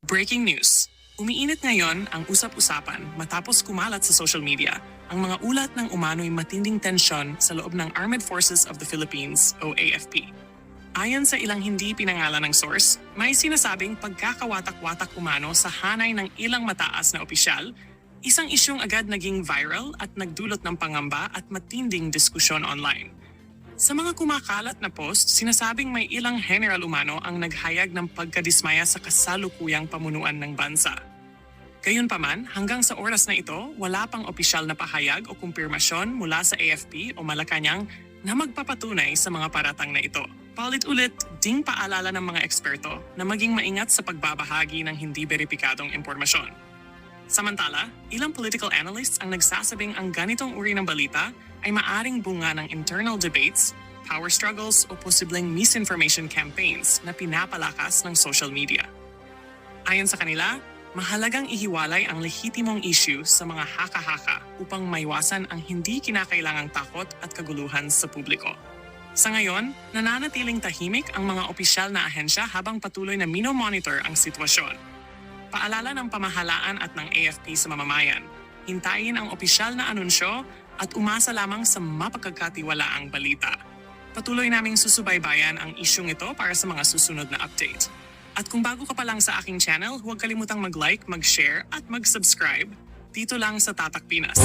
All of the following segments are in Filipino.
Breaking news. Umiinit ngayon ang usap-usapan matapos kumalat sa social media ang mga ulat ng umano'y matinding tensyon sa loob ng Armed Forces of the Philippines o AFP. Ayon sa ilang hindi pinangalan ng source, may sinasabing pagkakawatak-watak umano sa hanay ng ilang mataas na opisyal, isang isyong agad naging viral at nagdulot ng pangamba at matinding diskusyon online. Sa mga kumakalat na post, sinasabing may ilang general umano ang naghayag ng pagkadismaya sa kasalukuyang pamunuan ng bansa. Gayunpaman, hanggang sa oras na ito, wala pang opisyal na pahayag o kumpirmasyon mula sa AFP o Malacanang na magpapatunay sa mga paratang na ito. Paulit-ulit, ding paalala ng mga eksperto na maging maingat sa pagbabahagi ng hindi beripikadong impormasyon. Samantala, ilang political analysts ang nagsasabing ang ganitong uri ng balita ay maaring bunga ng internal debates, power struggles o posibleng misinformation campaigns na pinapalakas ng social media. Ayon sa kanila, mahalagang ihiwalay ang lehitimong issue sa mga haka-haka upang maiwasan ang hindi kinakailangang takot at kaguluhan sa publiko. Sa ngayon, nananatiling tahimik ang mga opisyal na ahensya habang patuloy na minomonitor ang sitwasyon. Paalala ng pamahalaan at ng AFP sa mamamayan, hintayin ang opisyal na anunsyo at umasa lamang sa mapagkakatiwalaang balita. Patuloy naming susubaybayan ang isyung ito para sa mga susunod na update. At kung bago ka pa lang sa aking channel, huwag kalimutang mag-like, mag-share at mag-subscribe dito lang sa Tatak Pinas.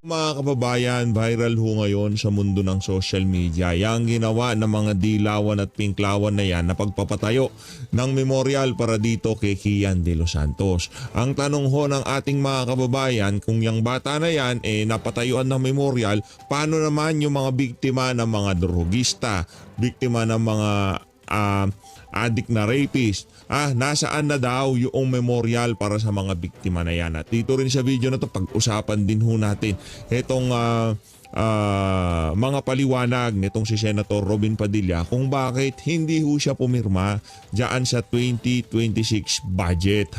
Mga kababayan, viral ho ngayon sa mundo ng social media. Yang ginawa ng mga dilawan at pinklawan na yan na pagpapatayo ng memorial para dito kay Kian De Los Santos. Ang tanong ho ng ating mga kababayan, kung yung bata na yan napatayuan ng memorial, paano naman yung mga biktima ng mga drogista, biktima ng mga addict na rapist? Nasaan na daw yung memorial para sa mga biktima na yan? At dito rin sa video na to, pag-usapan din ho natin itong mga paliwanag nitong si Senator Robin Padilla kung bakit hindi ho siya pumirma dyan sa 2026 budget.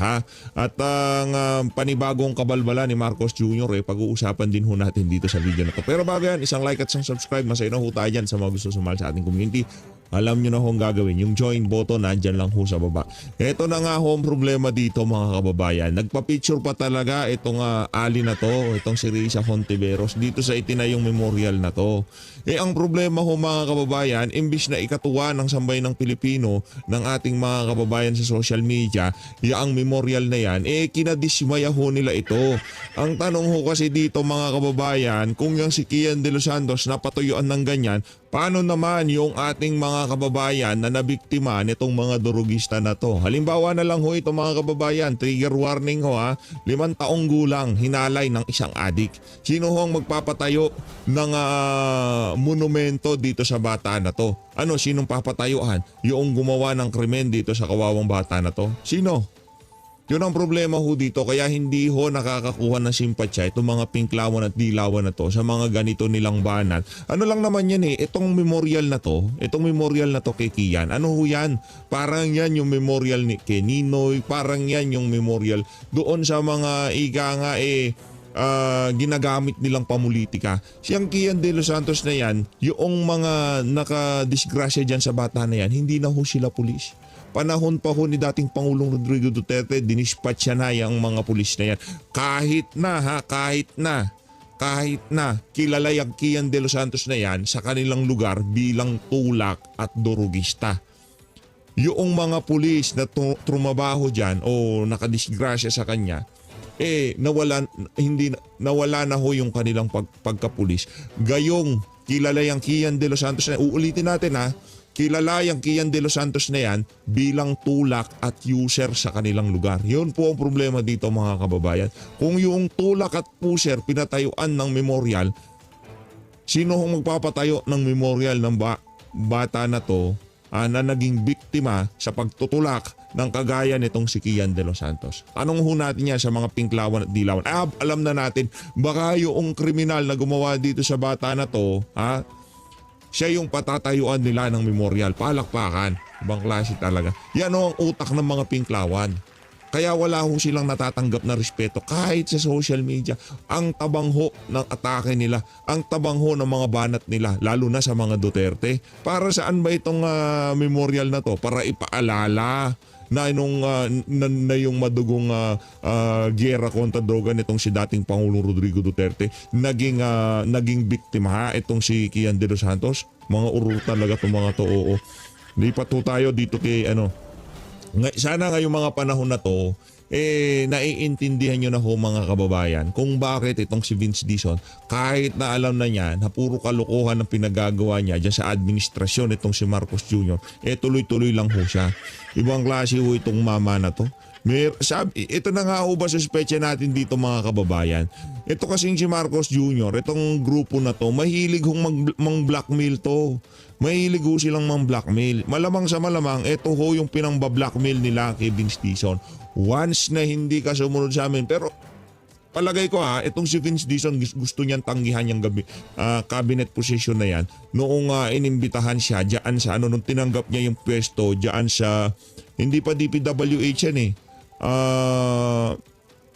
At ang panibagong kabalbala ni Marcos Jr. pag-uusapan din ho natin dito sa video na to. Pero bago yan, isang like at isang subscribe, masaya na ho tayo dyan sa mga gusto sumali sa ating community. Alam nyo na ho ang gagawin. Yung join button, nandyan lang ho sa baba. Ito na nga ho ang problema dito mga kababayan. Nagpa-picture pa talaga itong ali na to, itong si Risa Hontiveros dito sa itinayong memorial na to. Ang problema ho mga kababayan, imbis na ikatuwa ng sambay ng Pilipino ng ating mga kababayan sa social media, ang memorial na yan, kinadismaya ho nila ito. Ang tanong ho kasi dito mga kababayan, kung yung si Kian De Los Santos napatuyuan ng ganyan, paano naman yung ating mga kababayan na nabiktima nitong mga drogista na to? Halimbawa na lang ho ito mga kababayan, trigger warning ho 5 taong gulang, hinalay ng isang adik. Sino ho ang magpapatayo ng monumento dito sa bata na to? Sinong papatayuan? Yung gumawa ng krimen dito sa kawawang bata na to? Sino? Yun ang problema ho dito, kaya hindi ho nakakakuha ng simpatsya itong mga pinklawan at dilawan na to sa mga ganito nilang banat. Ano lang naman yan itong memorial na to kay Kian. Ano ho yan? Parang yan yung memorial kay Ninoy, parang yan yung memorial doon sa mga ginagamit nilang pamulitika. Siyang Kian De Los Santos na yan, yung mga nakadisgrasya dyan sa bata na yan, hindi na ho sila pulis. Panahon pa ho ni dating Pangulong Rodrigo Duterte, dinispatch na yung mga pulis na yan. Kahit na kilala yung Kian De Los Santos na yan sa kanilang lugar bilang tulak at durugista. Yung mga pulis na trumabaho dyan o nakadisgrasya sa kanya, nawala na ho yung kanilang pagkapulis. Gayong kilala yung Kian De Los Santos na, uulitin natin kilala yung Kian De Los Santos na yan bilang tulak at user sa kanilang lugar. Yun po ang problema dito mga kababayan. Kung yung tulak at user pinatayuan ng memorial, sino hong magpapatayo ng memorial ng bata na to na naging biktima sa pagtutulak ng kagaya nitong si Kian De Los Santos? Tanong ho natin yan sa mga pinklawan at dilawan. Alam na natin, baka yung kriminal na gumawa dito sa bata na to, siya yung patatayuan nila ng memorial. Palakpakan. Ibang klase talaga. Yan ang utak ng mga pinklawan. Kaya wala ho silang natatanggap na respeto kahit sa social media. Ang tabang ho ng atake nila, ang tabang ho ng mga banat nila, lalo na sa mga Duterte. Para saan ba itong memorial na to? Para ipaalala na yung madugong giyera kontra droga nitong si dating Pangulong Rodrigo Duterte naging biktima itong si Kian de los Santos. Mga urol talaga itong mga to. Oo. Lipat po tayo dito kay sana ngayong mga panahon na to naiintindihan nyo na ho mga kababayan kung bakit itong si Vince Dizon kahit na alam na niya na puro kalokohan ang pinagagawa niya dyan sa administrasyon itong si Marcos Jr. Tuloy-tuloy lang ho siya. Ibang klase ho itong mama na to. Ito na nga ho ba suspecha natin dito mga kababayan? Ito kasing si Marcos Jr., itong grupo na to, mahilig hong mang-blackmail to. Mahilig ho silang mang-blackmail. Malamang sa malamang, ito ho yung pinang-blackmail nila kay Vince Dizon. Once na hindi ka sumunod sa amin, pero palagay ko itong si Vince Dizon gusto niyang tanggihan yung cabinet position na yan noong inimbitahan siya dyan sa nung tinanggap niya yung pwesto dyan sa hindi pa DPWH yan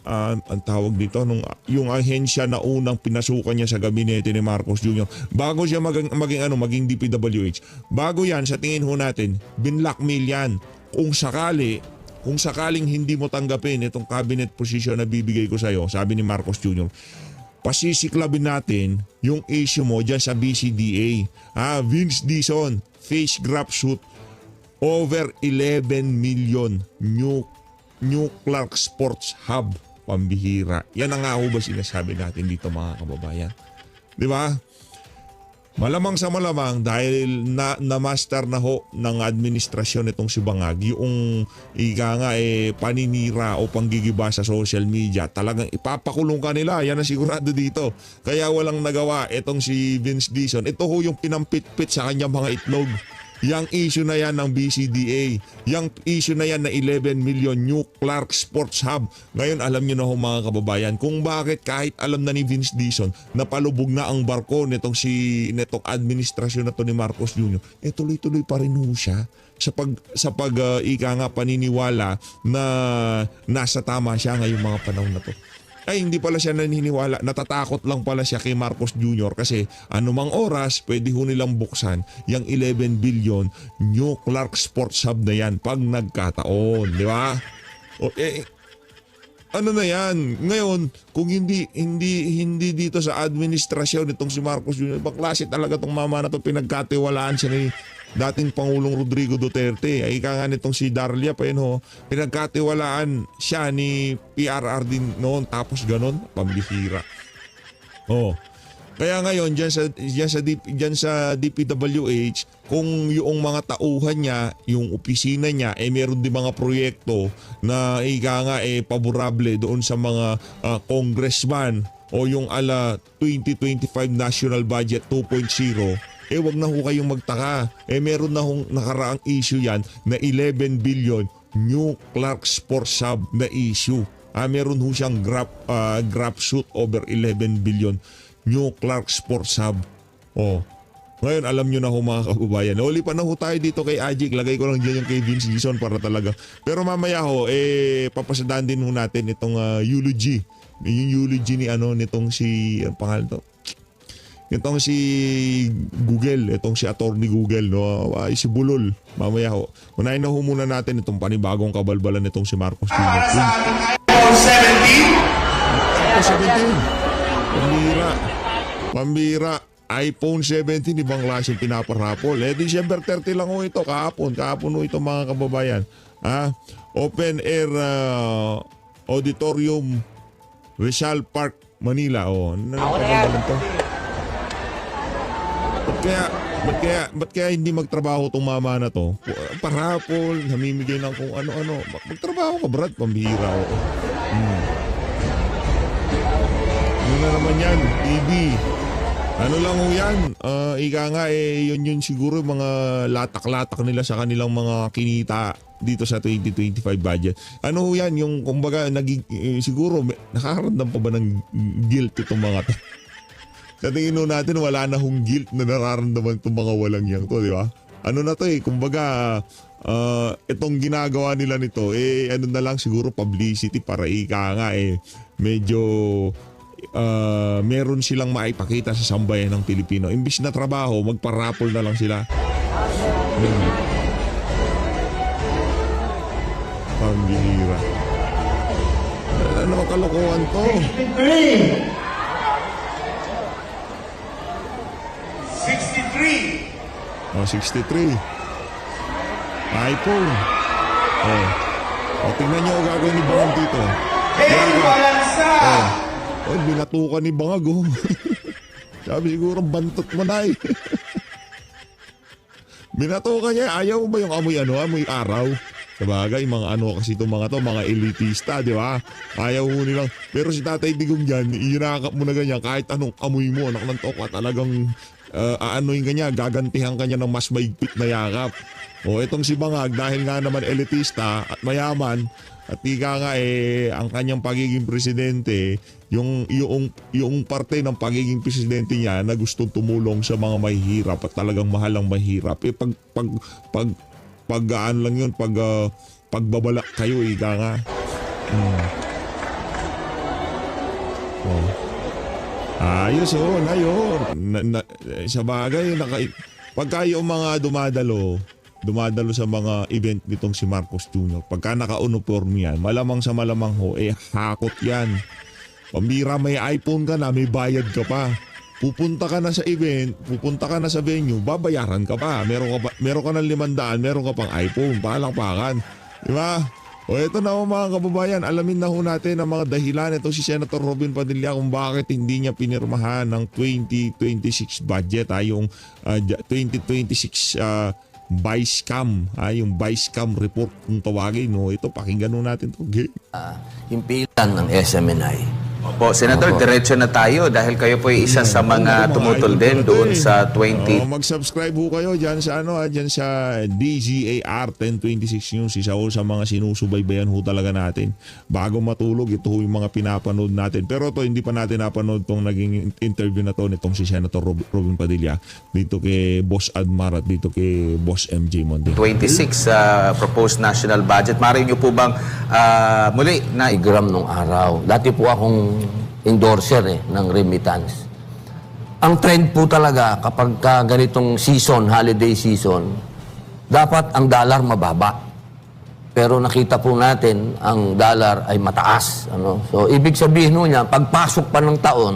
ang tawag dito yung ahensya na unang pinasukan niya sa gabinete ni Marcos Jr. bago siya maging DPWH. Bago yan, sa tingin ho natin, binlockmail yan. Kung sakaling hindi mo tanggapin itong cabinet position na bibigay ko sa'yo, sabi ni Marcos Jr., pasisiklabin natin yung issue mo dyan sa BCDA. Vince Dizon, face grab suit, over 11 million New Clark Sports Hub. Pambihira. Yan ang nga ho ba sinasabi natin dito mga kababayan? Di ba? Malamang sa malamang dahil na-master na ho ng administrasyon itong si Bangag yung paninira o panggigiba sa social media. Talagang ipapakulong ka nila. Yan ang sigurado dito. Kaya walang nagawa itong si Vince Dizon. Ito ho yung pinampit-pit sa kanyang mga itlog. Yang issue na yan ng BCDA, yang issue na yan na 11 million New Clark Sports Hub. Ngayon alam nyo na ho mga kababayan kung bakit kahit alam na ni Vince Dizon na palubog na ang barko nitong administrasyon na to ni Marcos Jr. Tuloy-tuloy pa rin ho siya sa paniniwala na nasa tama siya ngayong mga panahon na to. Ay hindi pala siya naniniwala, natatakot lang pala siya kay Marcos Jr. kasi anumang oras pwede ho nilang buksan yung 11 billion New Clark Sports Hub na yan pag nagkataon, di ba? Ano na yan? Ngayon, kung hindi dito sa administrasyon itong si Marcos Jr., ibang klase talaga itong mama na to, pinagkatiwalaan siya ni dating Pangulong Rodrigo Duterte. Ay ika nga nitong si Darlia pa yun ho, pinagkatiwalaan siya ni PRR din noon tapos ganon, pambihira. Kaya ngayon dyan sa DPWH, kung yung mga tauhan niya, yung opisina niya, meron din mga proyekto na paborable doon sa mga congressman o yung 2025 National Budget 2.0, wag na ho kayong magtaka. Meron na hong nakaraang issue yan na 11 billion New Clark Sports Hub na issue. Meron ho siyang grab suit over 11 billion New Clark Sports Hub. Ngayon alam nyo na ho mga kababayan. Ulipan na ho tayo dito kay Ajik. Lagay ko lang dyan yung kay Vince Dizon para talaga. Pero mamaya ho, papasadaan din ho natin itong eulogy. Yung eulogy ni nitong si, ang pangalan to? Itong si Google, itong si Attorney Google, no? Si Bulol. Mamaya ho. Unahin na ho muna natin itong panibagong kabalbalan nitong si Marcos Jr. iPhone 17. Pambira. iPhone 17, ibang klaseng pinaparapol. December 30 lang ho ito, kahapon ho ito mga kababayan. Open Air Auditorium, Rizal Park, Manila. Ano to? Ba't kaya hindi magtrabaho tong mama na to? Parapol, namimigay ng kung ano-ano. Magtrabaho ka, Brad, pambihira ako. Ano na naman yan, TV. Ano lang ho yan, yun siguro mga latak-latak nila sa kanilang mga kinita dito sa 2025 budget. Ano ho yan, yung kumbaga siguro nakakaramdam pa ba ng guilt itong mga to? Sa tingin natin wala na hong guilt na nararamdaman itong mga walang yang to, di ba? ano na to kumbaga itong ginagawa nila nito ano na lang siguro publicity para ika nga medyo meron silang maipakita sa sambayan ng Pilipino. Imbis na trabaho, magparapol na lang sila. Pambihira. Ano kalokohan to? 63. 63. iPhone. Tingnan nyo gagawin ni Bangag dito. Hey, balansa! Binatukan ni Bangag Sabi siguro bantot mo na Binatukan niya. Ayaw ba yung amoy araw? Sabagay, mga kasi itong mga elitista, di ba? Ayaw mo nilang. Pero si Tatay Digong dyan, iinakap mo na ganyan, kahit anong amoy mo, anak ng toka, talagang aanoin kanya, gagantihan kanya ng mas maigpit na yakap. Itong si Bangag, dahil nga naman elitista at mayaman, at ika nga ang kanyang pagiging presidente, yung parte ng pagiging presidente niya na gustong tumulong sa mga mahihirap at talagang mahalang mahirap. Paggaan lang yun, pagbabala kayo, ika nga. Ayos na yun. Sa bagay, pagka yung mga dumadalo sa mga event nitong si Marcos Jr., pagka naka-uniform yan, malamang sa malamang hakot yan. Pambira, may iPhone ka na, may bayad ka pa. Pupunta ka na sa event, pupunta ka na sa venue, babayaran ka pa. Meron ka ng 500, meron ka pang iPhone, palakpakan. Di ba? Ito na mga kababayan, alamin na natin ang mga dahilan. Ito si Senator Robin Padilla kung bakit hindi niya pinirmahan ng 2026 budget, yung 2026 Vice Cam, yung Vice Cam report kung tawagin. Ito, pakinggan natin ito. Okay. Himpilan ng SMNI. Opo, Senator, diretso na tayo dahil kayo po ay isa sa mga tumutol din doon sa 20. Mag-subscribe ho kayo dyan sa dyan sa DZAR 1026 News. Isa ho sa mga sinusubaybayan ho talaga natin. Bago matulog, ito ho yung mga pinapanood natin. Pero ito, hindi pa natin napanood tong naging interview na to nitong si Senator Robin Padilla dito kay Boss Admar at dito kay Boss MJ Monde. 26 proposed national budget. Mari niyo po bang muli na Igram nung araw. Dati po akong endorser ng remittance. Ang trend po talaga kapag ganitong season, holiday season, dapat ang dollar mababa. Pero nakita po natin ang dollar ay mataas. So ibig sabihin niya, pagpasok pa ng taon,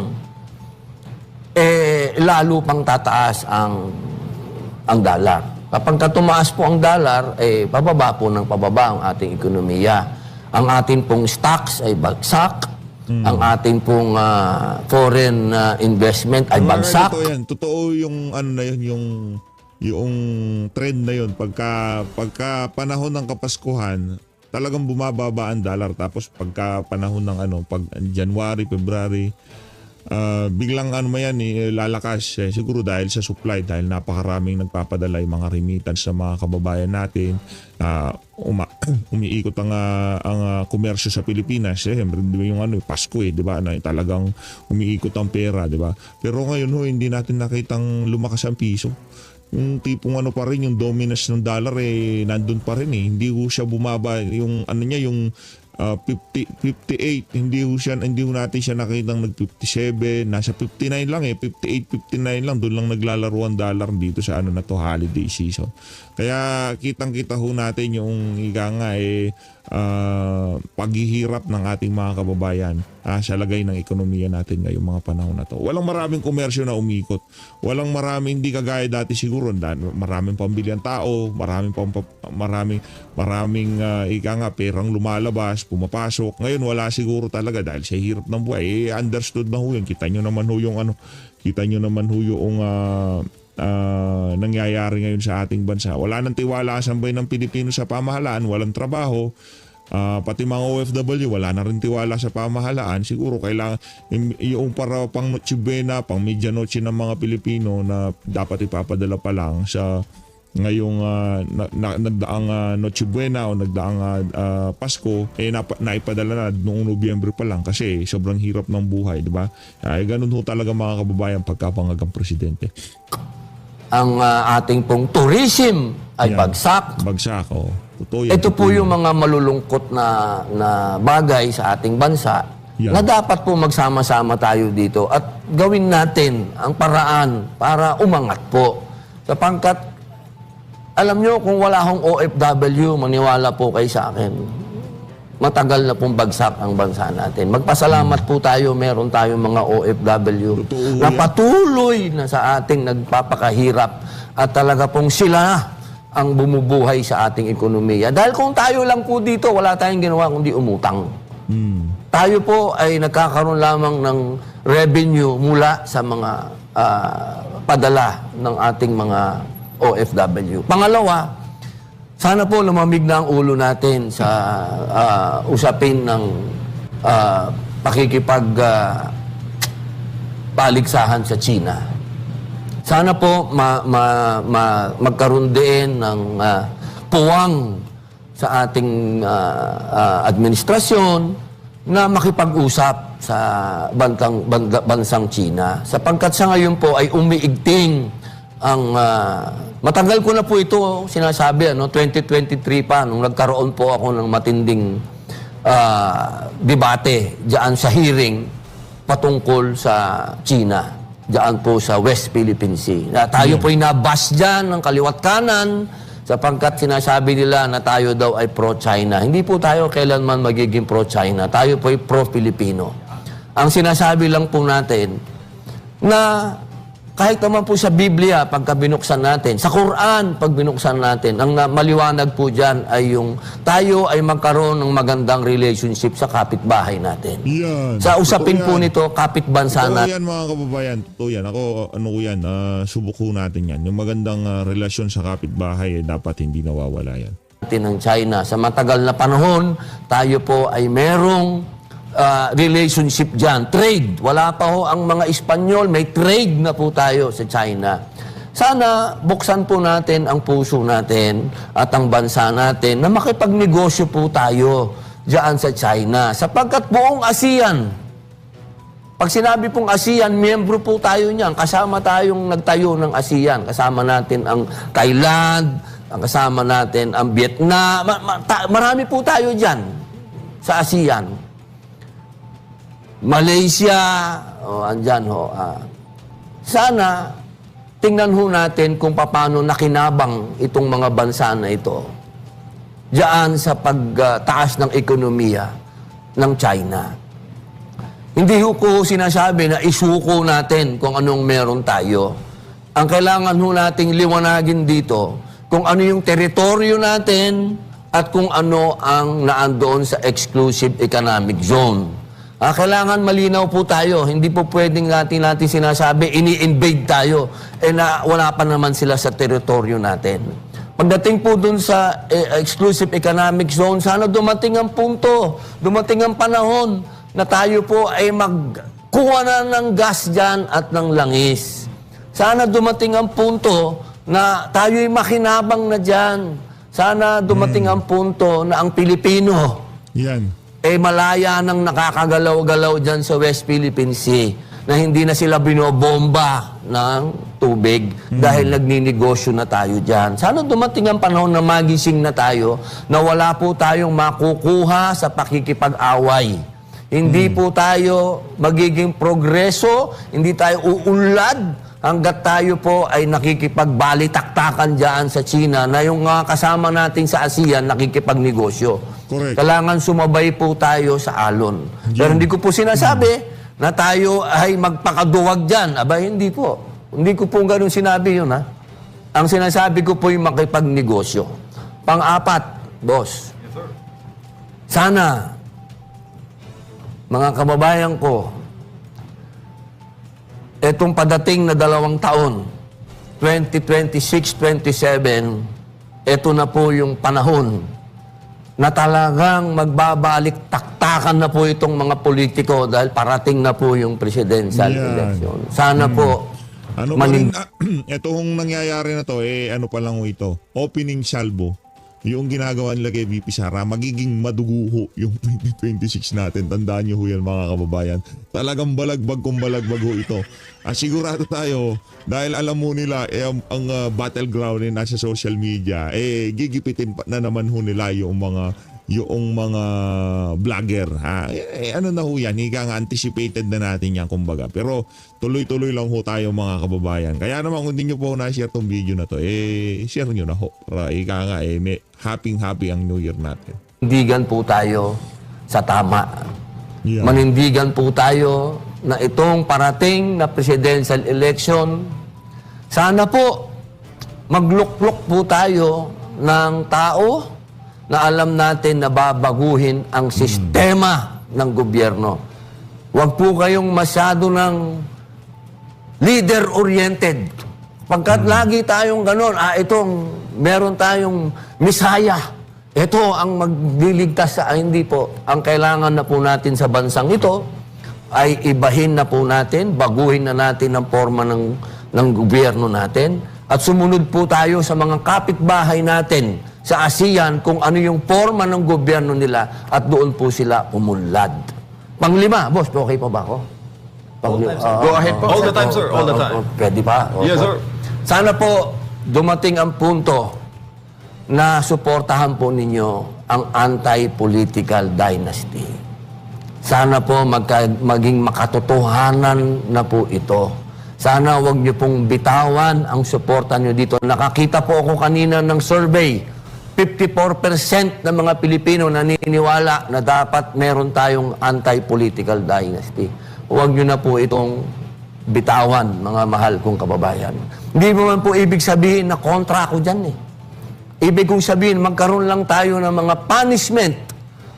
lalo pang tataas ang dollar. Kapag tumaas po ang dollar, pababa po ng pababa ang ating ekonomiya. Ang ating pong stocks ay bagsak. Ang ating pong foreign investment ay bagsak. Totoo yan. Totoo yung yung trend na yun. Pagka panahon ng Kapaskuhan, talagang bumababa ang dollar. Tapos pagka panahon ng pag January, February, biglang lalakas siguro dahil sa supply, dahil napakaraming nagpapadala yung mga remittance sa mga kababayan natin. Umiikot ang komersyo sa Pilipinas. Siyempre yung Pasko di ba? Talagang umiikot ang pera, di ba? Pero ngayon hindi natin nakitang lumakas ang piso. Yung tipong pa rin, yung dominance ng dollar nandun pa rin Hindi siya bumaba yung yung 58, hindi natin siya nakitang nag-57, nasa 59 lang 58, 59 lang, doon lang naglalaro ang dollar dito sa na to, holiday season. Kaya kitang-kita ho natin yung paghihirap ng ating mga kababayan sa lagay ng ekonomiya natin ngayong mga panahon na to. Walang maraming komersyo na umikot. Walang maraming, hindi kagaya dati siguro, maraming pambili ang tao, maraming perang lumalabas, pumapasok. Ngayon wala siguro talaga dahil sa hirap ng buhay. Understood na ho yun. Kita nyo naman ho yung nangyayari ngayon sa ating bansa. Wala nang tiwala ang sambayan ng Pilipino sa pamahalaan, walang trabaho. Pati mga OFW, wala na rin tiwala sa pamahalaan. Siguro kailangan yung para pang Noche Buena, pang medianoche ng mga Pilipino na dapat ipapadala pa lang sa ngayong nagdaang Noche Buena o nagdaang Pasko, naipadala na noong Nobyembre pa lang kasi sobrang hirap ng buhay, di ba? Ganun ho talaga mga kababayan pagkapangagang presidente. ang ating pong tourism ay Yan. bagsak. Bagsak, oh. Totoo yan. Ito po totoo yung yan. mga malulungkot na bagay sa ating bansa Yan. na dapat po magsama-sama tayo dito at gawin natin ang paraan para umangat po. Sapangkat, alam nyo, kung wala akong OFW, maniwala po kayo sa akin, matagal na pong bagsak ang bansa natin. Magpasalamat po tayo, meron tayong mga OFW Totoo na yan. patuloy na sa ating nagpapakahirap at talaga pong sila ang bumubuhay sa ating ekonomiya. Dahil kung tayo lang po dito, wala tayong ginawa kundi umutang. Tayo po ay nagkakaroon lamang ng revenue mula sa mga padala ng ating mga OFW. Pangalawa, sana po lumamig na ang ulo natin sa usapin ng paligsahan sa China. Sana po magkaroon din ng puwang sa ating administrasyon na makipag-usap sa bansang China. Sapagkat sa ngayon po ay umiigting ang matagal ko na po ito sinasabi, 2023 pa nung nagkaroon po ako ng matinding debate diyan sa hearing patungkol sa China, diyan po sa West Philippine Sea. Na tayo po ay nabas diyan ng kaliwat kanan sapagkat sinasabi nila na tayo daw ay pro-China. Hindi po tayo kailanman magiging pro-China. Tayo po ay pro-Filipino. Ang sinasabi lang po natin na kahit naman po sa Biblia, pagka binuksan natin, sa Quran, pag binuksan natin, ang maliwanag po dyan ay yung tayo ay magkaroon ng magandang relationship sa kapitbahay natin. Yan. Sa usapin Totoo po yan. nito, kapitbansa Totoo natin. yan mga kababayan. Totoo yan. Ako, ano ko yan, subok ko natin yan. Yung magandang relasyon sa kapitbahay, dapat hindi nawawala yan. Ng China. Sa matagal na panahon, tayo po ay merong relationship dyan. Trade. Wala pa ho ang mga Espanyol. May trade na po tayo sa China. Sana buksan po natin ang puso natin at ang bansa natin na makipagnegosyo po tayo dyan sa China. Sapagkat buong ASEAN, pag sinabi pong ASEAN, miyembro po tayo niyan. Kasama tayong nagtayo ng ASEAN. Kasama natin ang Thailand, kasama natin ang Vietnam. Marami po tayo dyan sa ASEAN. Malaysia, andyan ho. Sana, tingnan ho natin kung paano nakinabang itong mga bansa na ito diyan sa pagtaas ng ekonomiya ng China. Hindi ho ko sinasabi na isuko natin kung anong meron tayo. Ang kailangan ho nating liwanagin dito kung ano yung teritoryo natin at kung ano ang naandoon sa exclusive economic zone. Kailangan malinaw po tayo. Hindi po pwedeng natin sinasabi, ini-invade tayo. Wala pa naman sila sa teritoryo natin. Pagdating po dun sa exclusive economic zone, sana dumating ang punto, dumating ang panahon na tayo po ay magkuha na ng gas dyan at ng langis. Sana dumating ang punto na tayo ay makinabang na dyan. Sana dumating ang punto na ang Pilipino Yan. malaya nang nakakagalaw-galaw dyan sa West Philippine Sea na hindi na sila binobomba ng tubig dahil nagninegosyo na tayo dyan. Sana dumating ang panahon na magising na tayo na wala po tayong makukuha sa pakikipag-away. Hindi po tayo magiging progreso, hindi tayo uunlad hanggat tayo po ay nakikipagbalitaktakan dyan sa China na yung kasama natin sa ASEAN nakikipagnegosyo. Correct. Kailangan sumabay po tayo sa alon. Pero hindi ko po sinasabi na tayo ay magpakaduwag dyan. Aba, hindi po. Hindi ko po ganun sinabi yun, ha? Ang sinasabi ko po yung makipagnegosyo. Pang-apat, boss. Sana, mga kababayan ko, etong padating na 2 taon, 2026-27, eto na po yung panahon na talagang magbabalik taktakan na po itong mga politiko dahil parating na po yung presidential Yan. election. Sana po Ano pa rin, itong nangyayari na to, ano pa lang ito, opening salvo yung ginagawa nila kay VP Sara, magiging maduguho yung 2026 natin. Tandaan nyo ho yan mga kababayan. Talagang balagbag kung balagbag ho ito. Sigurado tayo, dahil alam mo nila, ang battleground nasa social media, gigipitin pa na naman ho nila yung mga vlogger, ha. Ano na ho yan, higa nga anticipated na natin yan kumbaga. Pero tuloy-tuloy lang ho tayo mga kababayan. Kaya naman kung hindi nyo po na-share tong video na to, share nyo na ho. Para higa nga, may happy ang New Year natin. Manindigan po tayo sa tama. Yeah. Manindigan po tayo na itong parating na presidential election, sana po magluklok po tayo ng tao na alam natin na babaguhin ang sistema ng gobyerno. Huwag po kayong masyado ng leader-oriented. Pagkat lagi tayong ganon, meron tayong misaya. Ito ang magliligtas sa hindi po. Ang kailangan na po natin sa bansang ito ay ibahin na po natin, baguhin na natin ang forma ng gobyerno natin at sumunod po tayo sa mga kapitbahay natin sa ASEAN kung ano yung forma ng gobyerno nila at doon po sila umunlad. Panglima, boss, okay pa ba ako? Go ahead po. All the time, sir. All the time. Pwede ba? Yes, sir. Sana po dumating ang punto na suportahan po ninyo ang anti-political dynasty. Sana po maging makatotohanan na po ito. Sana wag niyo pong bitawan ang suporta niyo dito. Nakakita po ako kanina ng survey. 54% ng mga Pilipino naniniwala na dapat meron tayong anti-political dynasty. Huwag niyo na po itong bitawan, mga mahal kong kababayan. Hindi mo man po ibig sabihin na kontra ako dyan eh. Ibig kong sabihin, magkaroon lang tayo ng mga punishment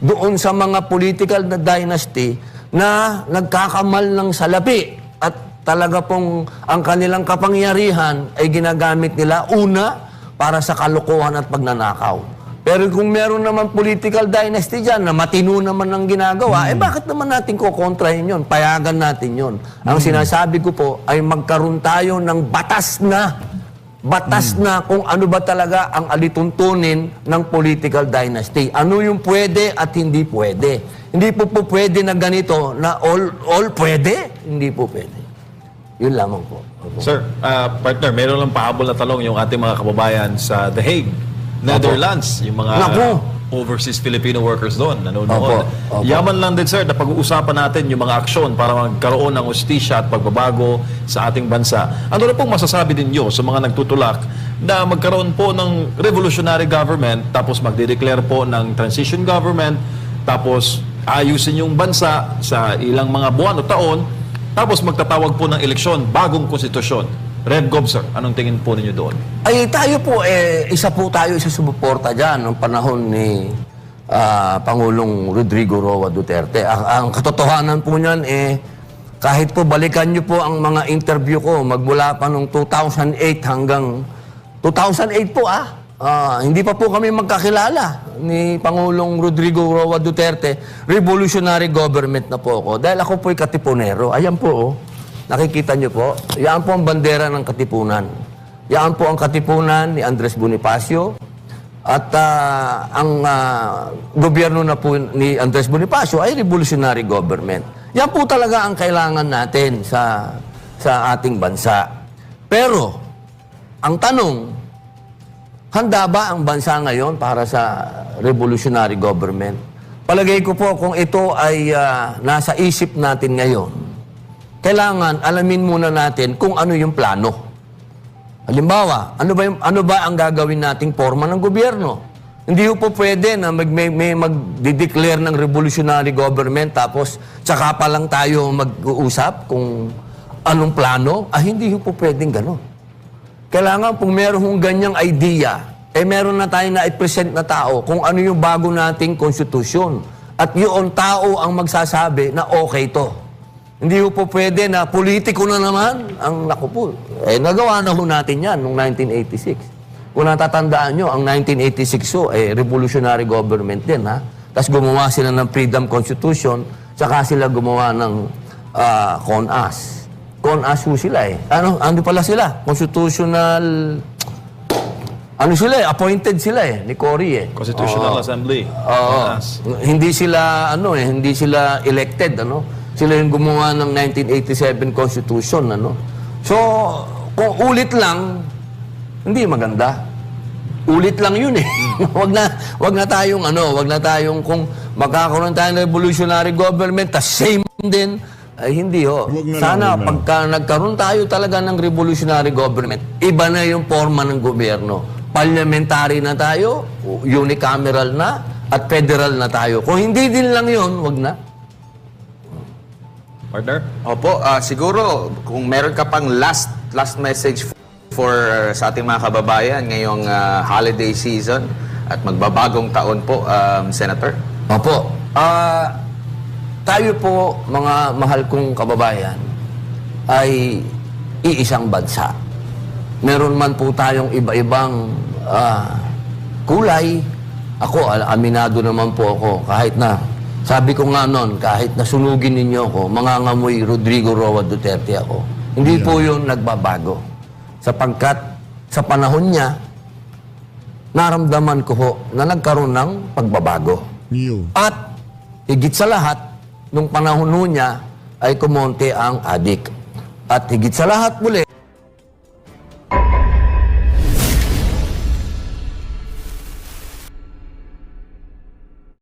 doon sa mga political na dynasty na nagkakamal ng salapi at talaga pong ang kanilang kapangyarihan ay ginagamit nila una para sa kalokohan at pagnanakaw. Pero kung meron naman political dynasty dyan na matino naman ang ginagawa, bakit naman natin kukontrahin yun? Payagan natin yun. Ang sinasabi ko po ay magkaroon tayo ng batas na kung ano ba talaga ang alituntunin ng political dynasty. Ano yung pwede at hindi pwede. Hindi po pwede na ganito na all pwede. Hindi po pwede. Yun lamang po. Sir, partner, meron lang pahabol na talong yung ating mga kababayan sa The Hague, Netherlands. Yung mga overseas Filipino workers doon, nanonood. Yaman lang din, sir, na pag-uusapan natin yung mga aksyon para magkaroon ng hustisya at pagbabago sa ating bansa. Ano na pong masasabi ninyo sa mga nagtutulak na magkaroon po ng revolutionary government, tapos magde-declare po ng transition government, tapos ayusin yung bansa sa ilang mga buwan o taon, tapos magtatawag po ng eleksyon, bagong konstitusyon. Red Gov, sir, anong tingin po ninyo doon? Ay, tayo po, isa sumuporta dyan ng panahon ni Pangulong Rodrigo Roa Duterte. Ang katotohanan po niyan, kahit po balikan niyo po ang mga interview ko, magmula pa noong 2008 hanggang 2008 po, hindi pa po kami magkakilala ni Pangulong Rodrigo Roa Duterte. Revolutionary government na po ako. Dahil ako po'y katipunero. Ayan po, nakikita niyo po. Yan po ang bandera ng katipunan. Yan po ang katipunan ni Andres Bonifacio. At ang gobyerno na po ni Andres Bonifacio ay revolutionary government. Yan po talaga ang kailangan natin sa ating bansa. Pero, ang tanong, handa ba ang bansa ngayon para sa revolutionary government? Palagay ko po kung ito ay nasa isip natin ngayon, kailangan alamin muna natin kung ano yung plano. Halimbawa, ano ba ang gagawin nating forma ng gobyerno? Hindi po pwede na may mag-declare ng revolutionary government tapos tsaka pa lang tayo mag-uusap kung anong plano. Hindi po pwedeng gano'n. Kailangan kung meron ganyang idea, meron na tayo na i-present na tao kung ano yung bago nating konstitusyon. At yung tao ang magsasabi na okay to. Hindi po pwede na politiko na naman ang naku po. Nagawa na ho natin yan noong 1986. Kung natatandaan nyo, ang 1986 revolutionary government din, ha? Tapos gumawa sila ng Freedom Constitution, saka sila gumawa ng CONAS. CONAS ho sila Ano pala sila? Constitutional ano sila appointed sila ni Cory Constitutional Assembly. Oo. Yes. Hindi sila hindi sila elected Sila yung gumawa ng 1987 Constitution So kung ulit lang hindi maganda. Ulit lang 'yun wag na tayong kung magkakaroon tayo ng revolutionary government same din ay hindi Wag na lang, Sana wag na. pagka nagkaroon tayo talaga ng revolutionary government, iba na yung forma ng gobyerno. Parliamentary na tayo, unicameral na, at federal na tayo. Kung hindi din lang yun, wag na. Partner? Opo, siguro kung meron ka pang last message for sa ating mga kababayan ngayong holiday season at magbabagong taon po, Senator. Opo. Tayo po, mga mahal kong kababayan, ay iisang bansa. Meron man po tayong iba-ibang kulay. Ako, aminado naman po ako, sabi ko nga noon, kahit nasunugin ninyo ako, mangangamoy Rodrigo Roa Duterte ako. Hindi po yun nagbabago. Sapagkat sa panahon niya, naramdaman ko ho na nagkaroon ng pagbabago. At higit sa lahat, nung panahon ho niya ay kumonte ang adik. At higit sa lahat muli,